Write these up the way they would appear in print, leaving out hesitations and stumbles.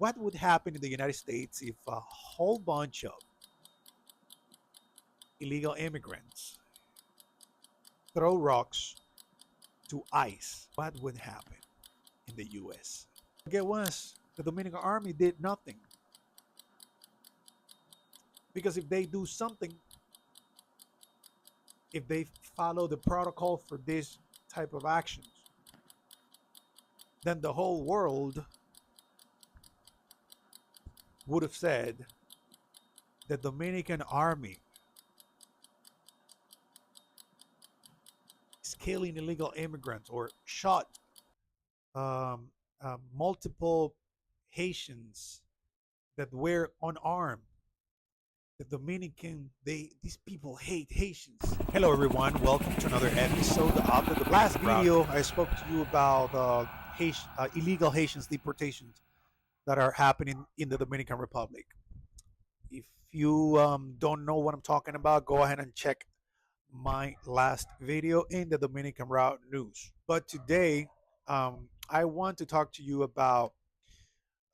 What would happen in the United States if a whole bunch of illegal immigrants throw rocks to ICE? What would happen in the US? Get once the Dominican army did nothing, because if they do something, if they follow the protocol for this type of actions, then the whole world would have said the Dominican army is killing illegal immigrants or shot um, multiple Haitians that were unarmed. The Dominican, these people hate Haitians. Hello, everyone. Welcome to another episode of the last video. I spoke to you about illegal Haitians deportations that are happening in the Dominican Republic. If you don't know what I'm talking about, go ahead and check my last video in the Dominican Route News. But today, I want to talk to you about,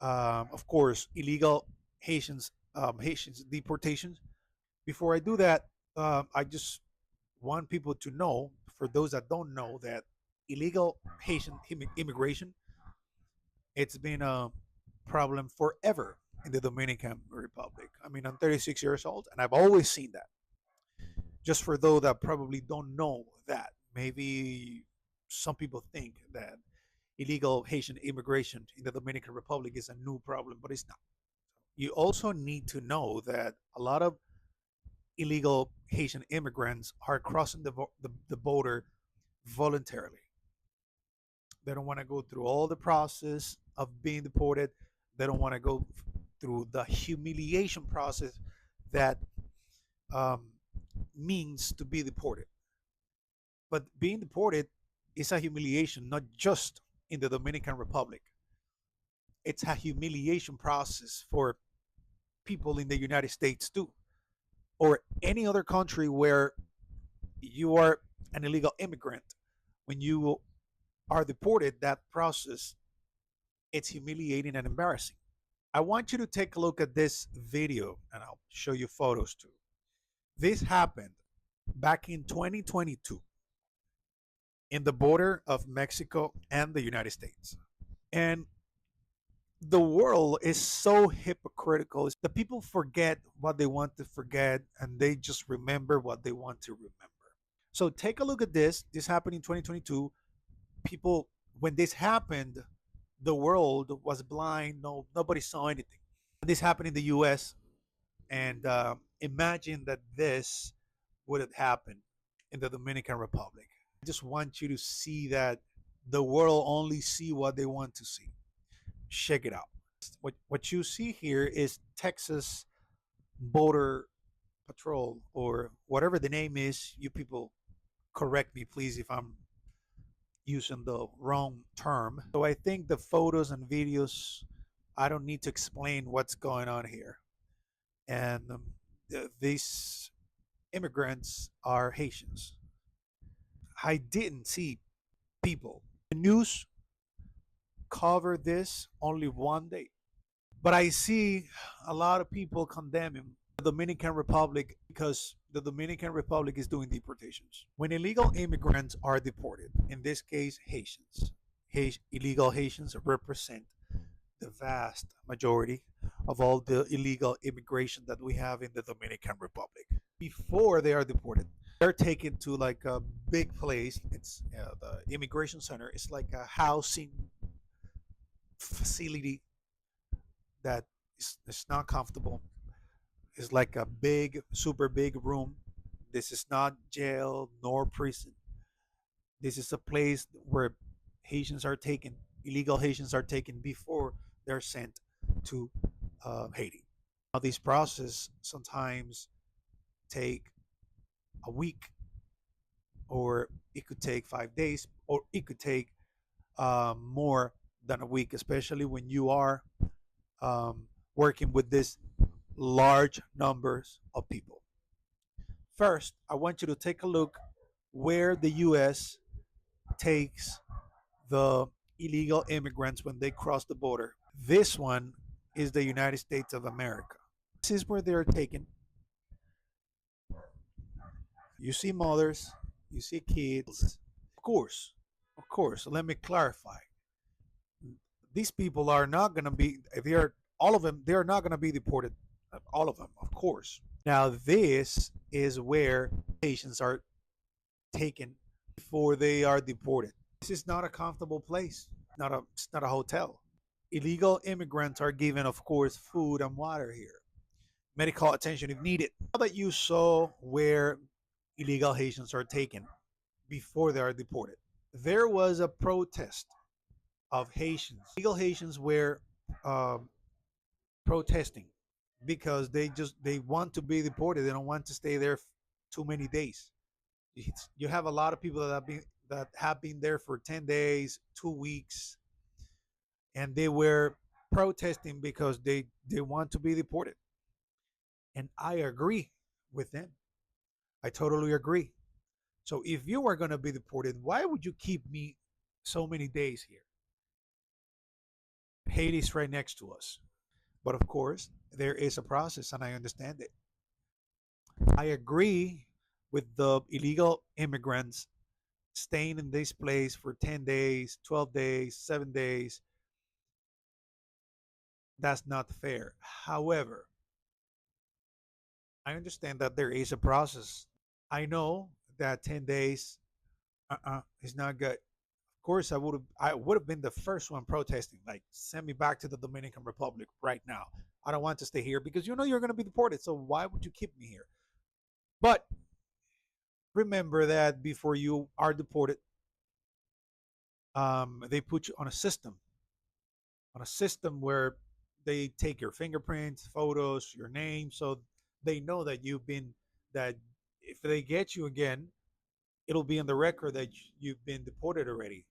of course, illegal Haitians deportations. Before I do that, I just want people to know, for those that don't know, that illegal Haitian immigration, it's been a problem forever in the Dominican Republic. I mean, I'm 36 years old, and I've always seen that. Just for those that probably don't know that, maybe some people think that illegal Haitian immigration in the Dominican Republic is a new problem, but it's not. You also need to know that a lot of illegal Haitian immigrants are crossing the border voluntarily. They don't want to go through all the process of being deported. They don't want to go through the humiliation process that means to be deported. But being deported is a humiliation, not just in the Dominican Republic. It's a humiliation process for people in the United States too, or any other country where you are an illegal immigrant. When you are deported, that process, it's humiliating and embarrassing. I want you to take a look at this video, and I'll show you photos too. This happened back in 2022 in the border of Mexico and the United States. And the world is so hypocritical. The people forget what they want to forget, and they just remember what they want to remember. So take a look at this. This happened in 2022. People, when this happened, the world was blind. Nobody saw anything. This happened in the U.S., and imagine that this would have happened in the Dominican Republic. I just want you to see that the world only see what they want to see. Check it out. What you see here is Texas Border Patrol, or whatever the name is. You people correct me, please, if I'm using the wrong term. So I think the photos and videos, I don't need to explain what's going on here. And these immigrants are Haitians. I didn't see people. The news covered this only one day. But I see a lot of people condemning the Dominican Republic because the Dominican Republic is doing deportations. When illegal immigrants are deported, in this case, Haitians, illegal Haitians represent the vast majority of all the illegal immigration that we have in the Dominican Republic. Before they are deported, they're taken to like a big place. It's the immigration center. It's like a housing facility that is not comfortable. It's like a big, super big room. This is not jail nor prison. This is a place where Haitians are taken, illegal Haitians are taken before they're sent to Haiti. Now, this process sometimes take a week, or it could take 5 days, or it could take more than a week, especially when you are working with this large numbers of people. First, I want you to take a look where the U.S. takes the illegal immigrants when they cross the border. This one is the United States of America. This is where they're taken. You see mothers, you see kids. Of course. Let me clarify. These people are not going to be. They are all of them. They are not going to be deported. All of them, of course. Now this is where patients are taken before they are deported. This is not a comfortable place. It's not a hotel. Illegal immigrants are given, of course, food and water here, medical attention if needed. Now that you saw where illegal Haitians are taken before they are deported, there was a protest of Haitians. Illegal Haitians were um, protesting because they want to be deported. They don't want to stay there too many days. You have a lot of people that have been there for 10 days, 2 weeks, and they were protesting because they want to be deported. And I agree with them. I totally agree. So if you are going to be deported, why would you keep me so many days here? Haiti's right next to us. But of course, there is a process, and I understand it. I agree with the illegal immigrants staying in this place for 10 days, 12 days, 7 days. That's not fair. However, I understand that there is a process. I know that 10 days is not good. Of course, I would have been the first one protesting, like send me back to the Dominican Republic right now. I don't want to stay here because you know you're going to be deported. So why would you keep me here? But remember that before you are deported, they put you on a system where they take your fingerprints, photos, your name, so they know that that if they get you again, it'll be in the record that you've been deported already.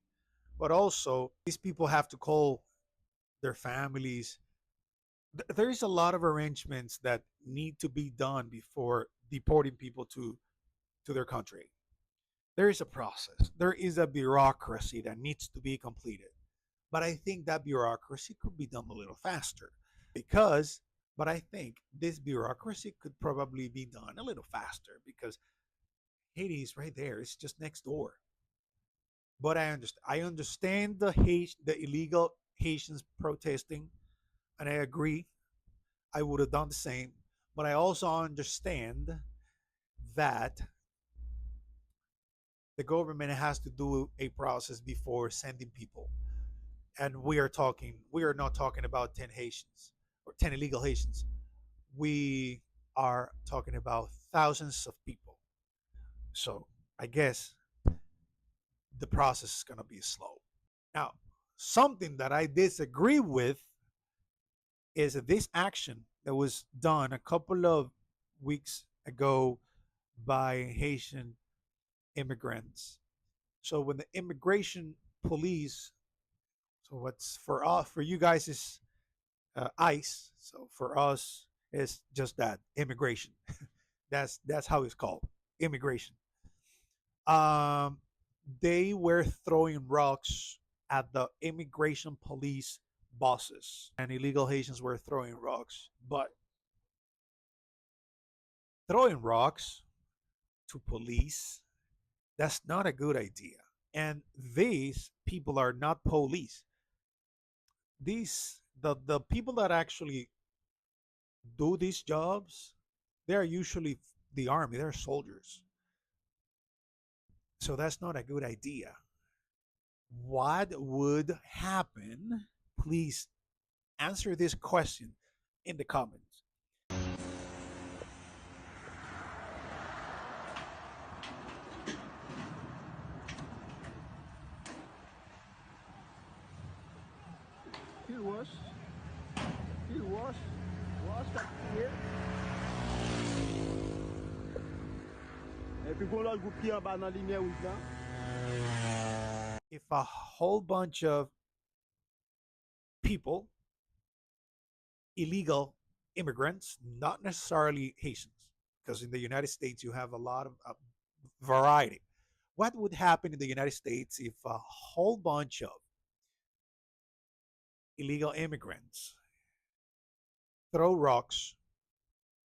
But also, these people have to call their families. There's a lot of arrangements that need to be done before deporting people to their country. There is a process. There is a bureaucracy that needs to be completed. But I think that bureaucracy could be done a little faster because, but I think this bureaucracy could probably be done a little faster because Haiti is right there. It's just next door. But I understand the illegal Haitians protesting, and I agree. I would have done the same. But I also understand that the government has to do a process before sending people. And we are not talking about 10 Haitians or 10 illegal Haitians. We are talking about thousands of people. So I guess the process is going to be slow. Now, something that I disagree with is this action that was done a couple of weeks ago by Haitian immigrants. So when the immigration police, so what's for you guys is ICE. So for us, it's just that immigration. That's how it's called, immigration. Um, they were throwing rocks at the immigration police bosses, and illegal Haitians were throwing rocks. But throwing rocks to police, that's not a good idea. And these people are not police. The people that actually do these jobs, they are usually the army. They're soldiers. So that's not a good idea. What would happen? Please answer this question in the comments. Qu'il wash, qu'il wash, wash kap piye. E pi kon lot goup ki an ba nan linye wik lan. If a whole bunch of people, illegal immigrants, not necessarily Haitians, because in the United States you have a lot of variety. What would happen in the United States if a whole bunch of illegal immigrants throw rocks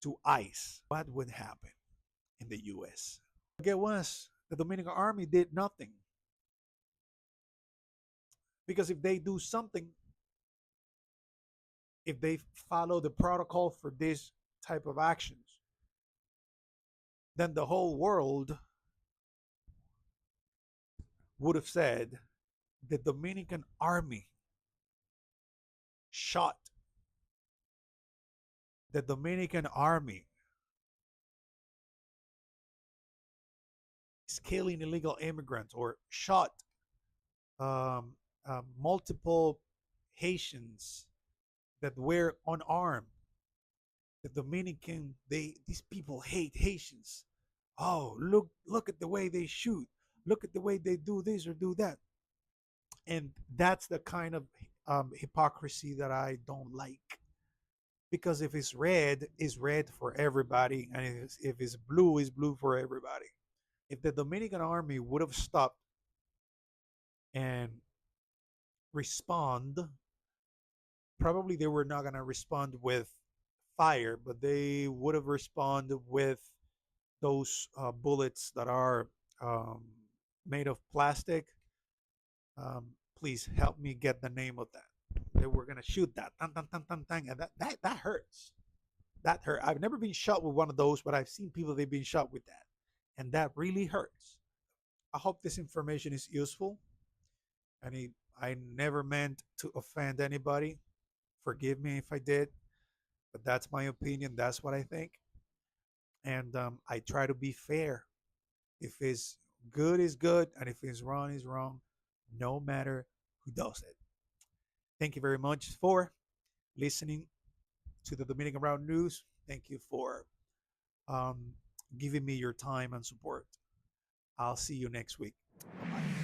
to ICE, what would happen in the US? Get was the Dominican Army did nothing, because if they do something, if they follow the protocol for this type of actions, then the whole world would have said the Dominican Army shot, the Dominican Army is killing illegal immigrants, or shot um, multiple Haitians that were unarmed. The Dominican, these people hate Haitians. Oh, look at the way they shoot. Look at the way they do this or do that. And that's the kind of hypocrisy that I don't like. Because if it's red for everybody, and if it's blue for everybody. If the Dominican army would have stopped and respond, probably they were not going to respond with fire, but they would have responded with those bullets that are um, made of plastic. Um, Please help me get the name of that. They were gonna shoot that, tan, tan, tan, tan, tan, and that hurts. That hurt. I've never been shot with one of those, but I've seen people they've been shot with that, and that really hurts. I hope this information is useful, and I never meant to offend anybody. Forgive me if I did, but that's my opinion. That's what I think, and I try to be fair. If it's good, is good, and if it's wrong, is wrong, no matter who does it. Thank you very much for listening to the Dominican Round News. Thank you for um, giving me your time and support. I'll see you next week. Bye-bye.